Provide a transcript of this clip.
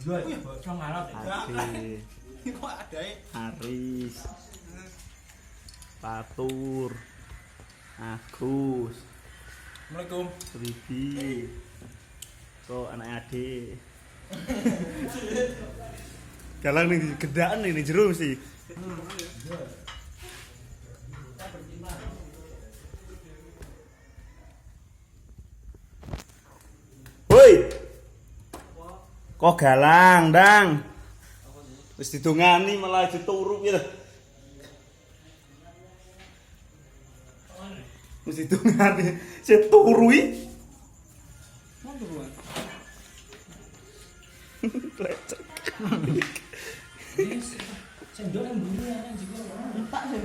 Ade. Kok adae? Aris. Patur. Agus. Assalamualaikum. Bibi. Kok anak Ade. Galang nih gedaan nih jero mesti. Woi. Kok galang, Dang? Wis didongani malah aja turu piye to? Wis didongani, sik turu iki. Mau turuan. Lecek. Sendok yang bunyi ya,